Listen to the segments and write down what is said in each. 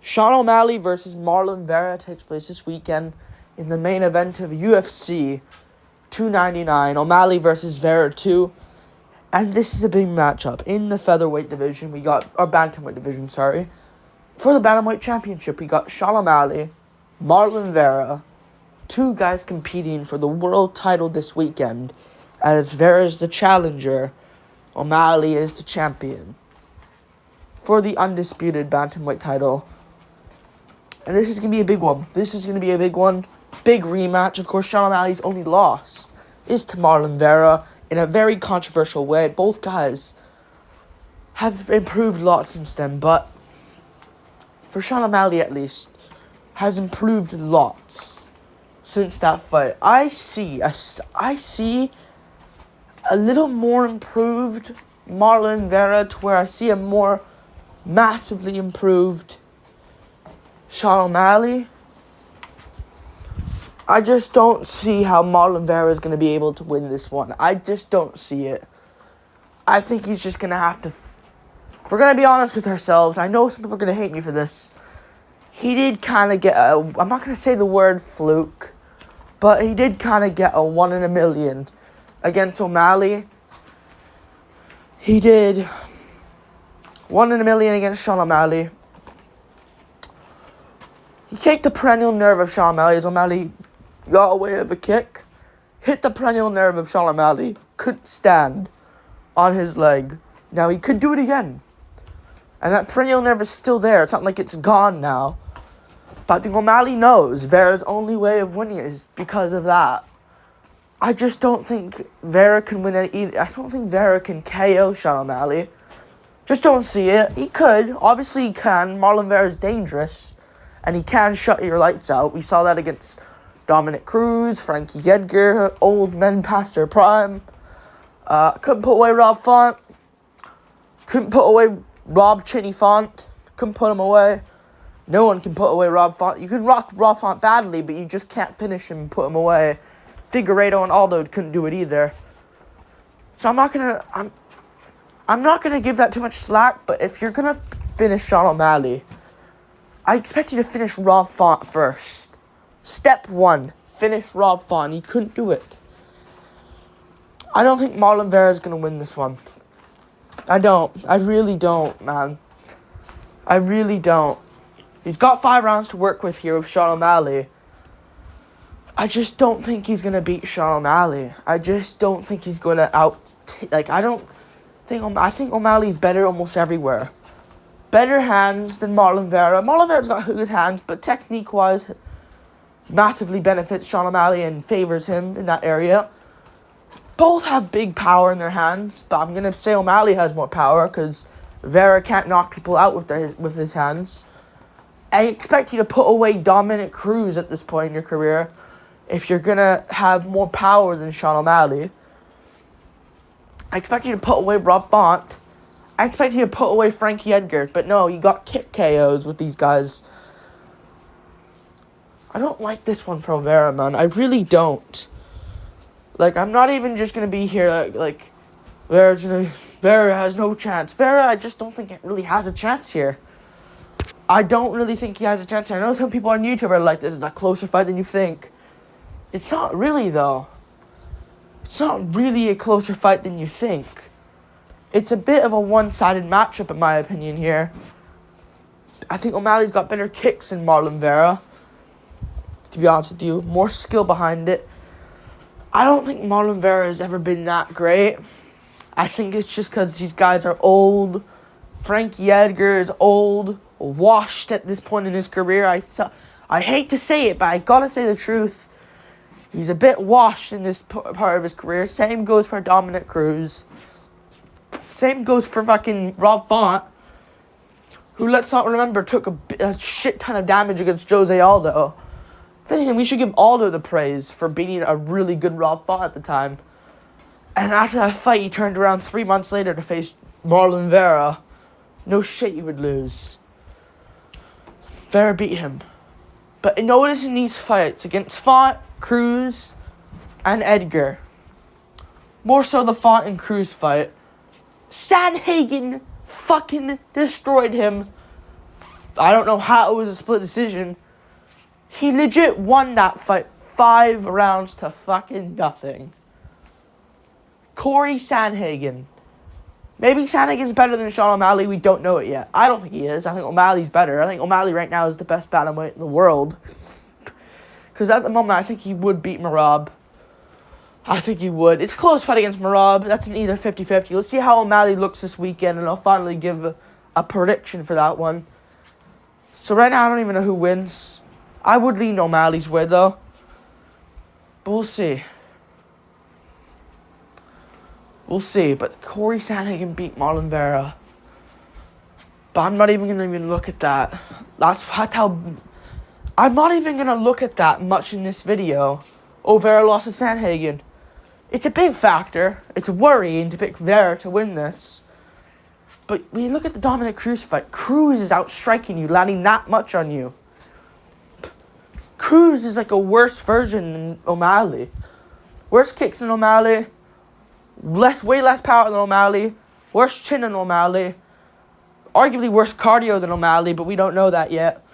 Sean O'Malley versus Marlon Vera takes place this weekend in the main event of UFC 299. O'Malley versus Vera 2. And this is a big matchup. In the featherweight division, bantamweight division, sorry. For the bantamweight championship, we got Sean O'Malley, Marlon Vera. Two guys competing for the world title this weekend. As Vera is the challenger, O'Malley is the champion. For the undisputed bantamweight title. And this is going to be a big one. Big rematch. Of course, Sean O'Malley's only loss is to Marlon Vera in a very controversial way. Both guys have improved a lot since then, but for Sean O'Malley at least, has improved lots since that fight. I see a little more improved Marlon Vera to where I see a more massively improved Sean O'Malley. I just don't see how Marlon Vera is going to be able to win this one. I just don't see it. I think he's just going to have to... If we're going to be honest with ourselves, I know some people are going to hate me for this. He did kind of get a... I'm not going to say the word fluke, but he did kind of get a 1 in a million against O'Malley. He did 1 in a million against Sean O'Malley. He kicked the perennial nerve of Sean O'Malley as O'Malley got away with a kick. Hit the perennial nerve of Sean O'Malley. Couldn't stand on his leg. Now he could do it again. And that perennial nerve is still there. It's not like it's gone now. But I think O'Malley knows Vera's only way of winning is because of that. I just don't think Vera can win it either. I don't think Vera can KO Sean O'Malley. Just don't see it. He could. Obviously he can. Marlon Vera's dangerous. And he can shut your lights out. We saw that against Dominic Cruz, Frankie Edgar, old men past their prime. Couldn't put away Rob Font. Couldn't put away Rob Chinny Font. Couldn't put him away. No one can put away Rob Font. You can rock Rob Font badly, but you just can't finish him and put him away. Figueiredo and Aldo couldn't do it either. So I'm not gonna give that too much slack, but if you're gonna finish Sean O'Malley, I expect you to finish Rob Font first. Step 1, finish Rob Font. He couldn't do it. I don't think Marlon Vera is going to win this one. I don't. I really don't, man. I really don't. He's got 5 rounds to work with here with Sean O'Malley. I just don't think he's going to beat Sean O'Malley. I just don't think he's going to I think O'Malley's better almost everywhere. Better hands than Marlon Vera. Marlon Vera's got good hands, but technique-wise, massively benefits Sean O'Malley and favors him in that area. Both have big power in their hands, but I'm going to say O'Malley has more power because Vera can't knock people out with his hands. I expect you to put away Dominic Cruz at this point in your career if you're going to have more power than Sean O'Malley. I expect you to put away Rob Font. I expect you to put away Frankie Edgar, but no, you got kick KOs with these guys. I don't like this one from Vera, man. I really don't. I'm not even just going to be here Vera has no chance. Vera, I just don't think it really has a chance here. I don't really think he has a chance. I know some people on YouTube are like, this is a closer fight than you think. It's not really, though. It's not really a closer fight than you think. It's a bit of a one-sided matchup, in my opinion, here. I think O'Malley's got better kicks than Marlon Vera. To be honest with you, more skill behind it. I don't think Marlon Vera has ever been that great. I think it's just because these guys are old. Frankie Edgar is old, washed at this point in his career. I hate to say it, but I gotta say the truth. He's a bit washed in this part of his career. Same goes for Dominic Cruz. Same goes for fucking Rob Font, who, let's not remember, took a shit ton of damage against Jose Aldo. If anything, we should give Aldo the praise for beating a really good Rob Font at the time. And after that fight, he turned around 3 months later to face Marlon Vera. No shit you would lose. Vera beat him. But notice in these fights against Font, Cruz, and Edgar, more so the Font and Cruz fight, Stan Hagen fucking destroyed him I don't know how it was a split decision. He legit won that fight 5 rounds to fucking nothing. Corey Sandhagen. Maybe Sandhagen's better than Sean O'Malley. We don't know it yet. I don't think he is. I think O'Malley's better. I think O'Malley right now is the best bantamweight in the world. Because at the moment, I think he would beat Merab. I think he would. It's a close fight against Merab. That's an either 50-50. Let's see how O'Malley looks this weekend, and I'll finally give a prediction for that one. So right now, I don't even know who wins. I would lean O'Malley's way, though. But we'll see. We'll see. But Corey Sandhagen beat Marlon Vera. But I'm not even going to look at that. That's how... I'm not even going to look at that much in this video. Oh, Vera lost to Sandhagen. It's a big factor. It's worrying to pick Vera to win this. But when you look at the Dominic Cruz fight, Cruz is outstriking you, landing that much on you. Cruz is like a worse version than O'Malley. Worse kicks than O'Malley. Way less power than O'Malley. Worse chin than O'Malley. Arguably worse cardio than O'Malley, but we don't know that yet.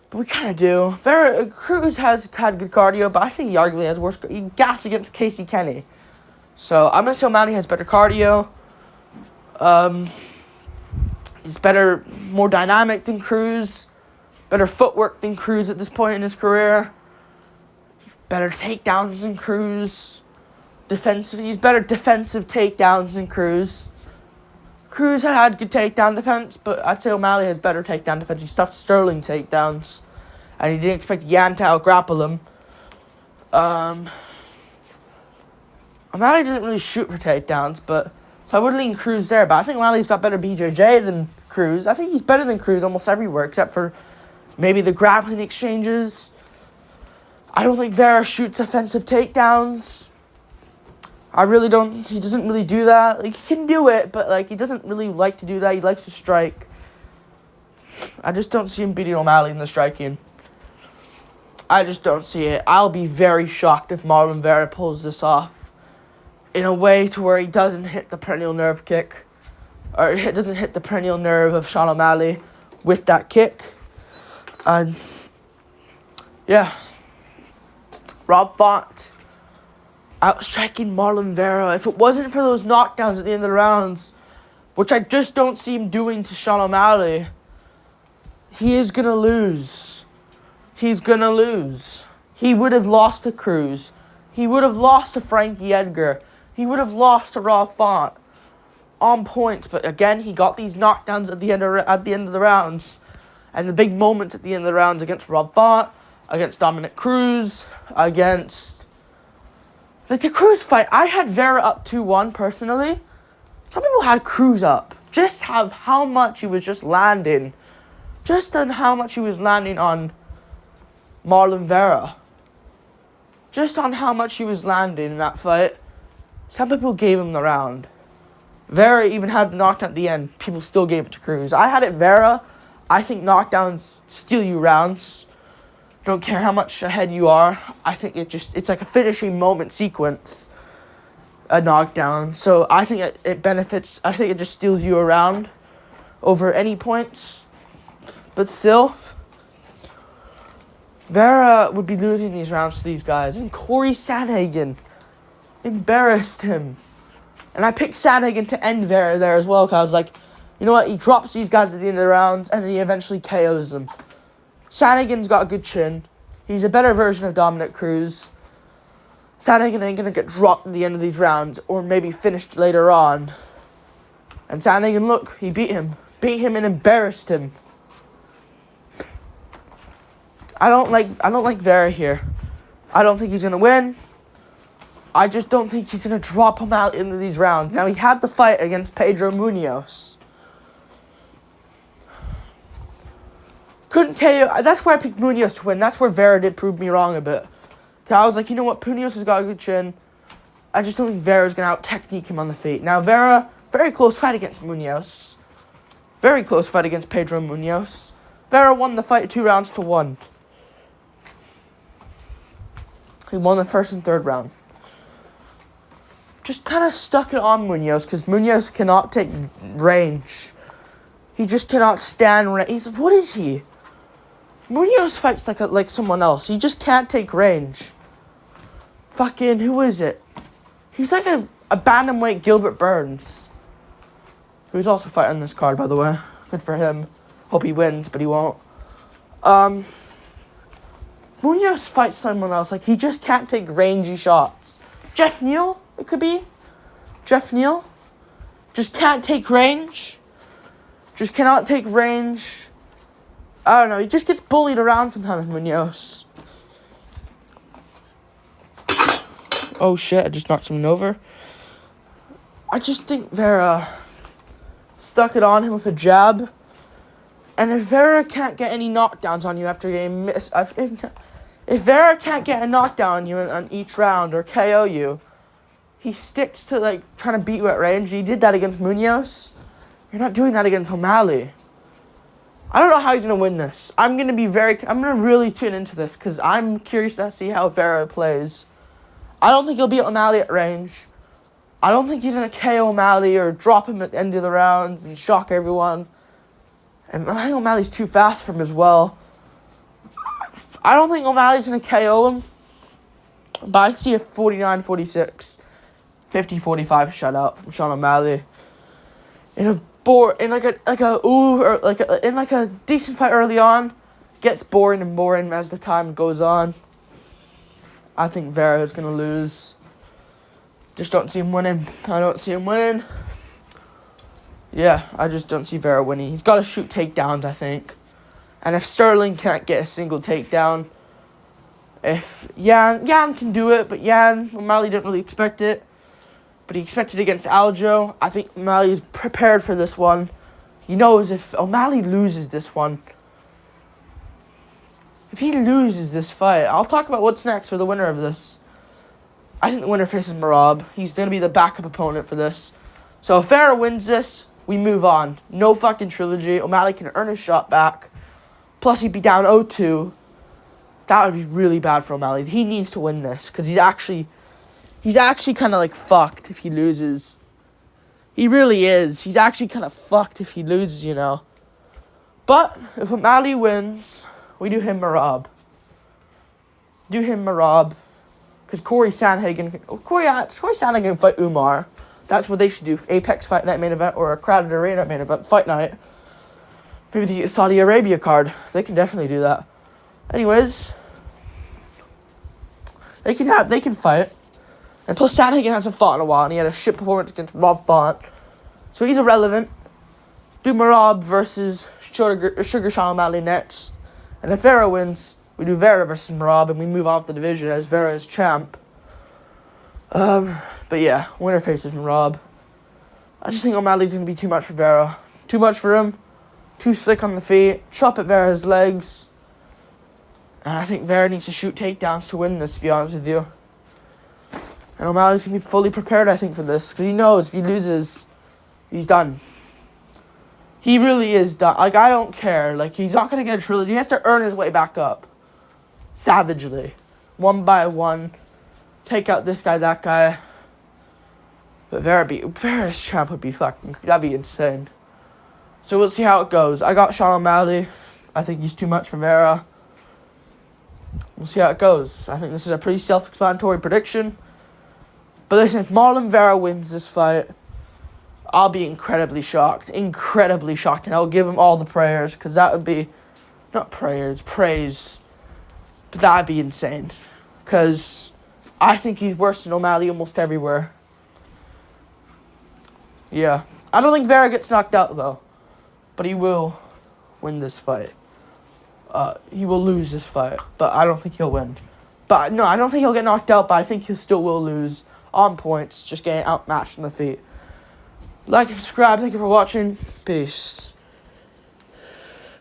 But we kind of do. Cruz has had good cardio, but I think he arguably has worse. He gassed against Casey Kenny. So I'm going to say O'Malley has better cardio. He's better, more dynamic than Cruz. Better footwork than Cruz at this point in his career. Better takedowns than Cruz. He's better defensive takedowns than Cruz. Cruz had good takedown defense, but I'd say O'Malley has better takedown defense. He stuffed Sterling takedowns, and he didn't expect Yan to out-grapple him. O'Malley doesn't really shoot for takedowns, so I would lean Cruz there. But I think O'Malley's got better BJJ than Cruz. I think he's better than Cruz almost everywhere, except for maybe the grappling exchanges. I don't think Vera shoots offensive takedowns. I really don't. He doesn't really do that. Like, he can do it, but he doesn't really like to do that. He likes to strike. I just don't see him beating O'Malley in the striking. I just don't see it. I'll be very shocked if Marlon Vera pulls this off in a way to where he doesn't hit the perennial nerve kick, or it doesn't hit the perennial nerve of Sean O'Malley with that kick. And yeah, Rob Font outstriking Marlon Vera. If it wasn't for those knockdowns at the end of the rounds, which I just don't see him doing to Sean O'Malley, he is going to lose. He's going to lose. He would have lost to Cruz. He would have lost to Frankie Edgar. He would have lost to Rob Font on points. But again, he got these knockdowns at the end of the rounds. And the big moments at the end of the rounds against Rob Font, against Dominic Cruz, against... the Cruz fight, I had Vera up 2-1 personally. Some people had Cruz up. Just how much he was just landing. Just on how much he was landing on Marlon Vera. Just on how much he was landing in that fight. Some people gave him the round. Vera even had the knockdown at the end. People still gave it to Cruz. I had it Vera. I think knockdowns steal you rounds. Don't care how much ahead you are. I think it's like a finishing moment sequence, a knockdown. So I think it benefits. I think it just steals you around over any points. But still, Vera would be losing these rounds to these guys. And Corey Sandhagen embarrassed him. And I picked Sandhagen to end Vera there as well, because I was like, you know what? He drops these guys at the end of the rounds, and then he eventually KOs them. Sandhagen's got a good chin. He's a better version of Dominic Cruz. Sandhagen ain't going to get dropped at the end of these rounds, or maybe finished later on. And Sandhagen, look, he beat him. Beat him and embarrassed him. I don't like Vera here. I don't think he's going to win. I just don't think he's going to drop him out into these rounds. Now, he had the fight against Pedro Munoz. Couldn't KO. That's where I picked Munoz to win. That's where Vera did prove me wrong a bit. Cause I was like, you know what? Munoz has got a good chin. I just don't think Vera's going to out-technique him on the feet. Now, Vera, very close fight against Munoz. Very close fight against Pedro Munoz. Vera won the fight 2-1. He won the first and third round. Just kind of stuck it on Munoz, because Munoz cannot take range. He just cannot stand. What is he? Munoz fights like someone else. He just can't take range. Fucking, who is it? He's like a bantamweight Gilbert Burns. Who's also fighting this card, by the way. Good for him. Hope he wins, but he won't. Munoz fights someone else. Like, he just can't take rangy shots. Jeff Neal, it could be. Jeff Neal. Just can't take range. Just cannot take range. I don't know. He just gets bullied around sometimes, Munoz. Oh, shit. I just knocked someone over. I just think Vera stuck it on him with a jab. And if Vera can't get any knockdowns on you after getting missed... If Vera can't get a knockdown on you on each round or KO you, he sticks to, like, trying to beat you at range. He did that against Munoz. You're not doing that against O'Malley. I don't know how he's going to win this. I'm going to really tune into this because I'm curious to see how Vera plays. I don't think he'll beat O'Malley at range. I don't think he's going to KO O'Malley or drop him at the end of the rounds and shock everyone. And I think O'Malley's too fast for him as well. I don't think O'Malley's going to KO him. But I see a 49-46, 50-45 shutout from Sean O'Malley. In a decent fight early on, gets boring and boring as the time goes on. I think Vera is going to lose. Just don't see him winning. I don't see him winning. Yeah, I just don't see Vera winning. He's got to shoot takedowns, I think. And if Sterling can't get a single takedown, if Yan can do it, but O'Malley didn't really expect it. But he expected it against Aljo. I think O'Malley's prepared for this one. He knows if O'Malley loses this one, if he loses this fight, I'll talk about what's next for the winner of this. I think the winner faces Merab. He's going to be the backup opponent for this. So if Vera wins this, we move on. No fucking trilogy. O'Malley can earn his shot back. Plus, he'd be down 0-2. That would be really bad for O'Malley. He needs to win this because he's actually kind of like fucked if he loses. He really is. He's actually kind of fucked if he loses, you know. But if O'Malley wins, we do him Merab. Because Corey Sandhagen can fight Umar. That's what they should do. Apex Fight Night main event or a Crowded Arena main event fight night. Maybe the Saudi Arabia card. They can definitely do that. Anyways, they can fight. And plus Sandhagen hasn't fought in a while and he had a shit performance against Rob Font. So he's irrelevant. Do Merab versus Sugar Sean O'Malley next. And if Vera wins, we do Vera versus Merab and we move off the division as Vera is champ. But yeah, winner faces Merab. I just think O'Malley's going to be too much for Vera. Too much for him. Too slick on the feet. Chop at Vera's legs. And I think Vera needs to shoot takedowns to win this, to be honest with you. And O'Malley's going to be fully prepared, I think, for this. Because he knows if he loses, he's done. He really is done. Like, I don't care. Like, he's not going to get a trilogy. He has to earn his way back up. Savagely. One by one. Take out this guy, that guy. But Vera's champ would be fucking... That'd be insane. So we'll see how it goes. I got Sean O'Malley. I think he's too much for Vera. We'll see how it goes. I think this is a pretty self-explanatory prediction. But listen, if Marlon Vera wins this fight, I'll be incredibly shocked. Incredibly shocked. And I'll give him all the prayers. Because that would be... Not prayers, praise. But that would be insane. Because I think he's worse than O'Malley almost everywhere. Yeah. I don't think Vera gets knocked out, though. But he will win this fight. He will lose this fight. But I don't think he'll win. But no, I don't think he'll get knocked out. But I think he still will lose on points. Just getting outmatched on the feet. Like and subscribe. Thank you for watching. Peace.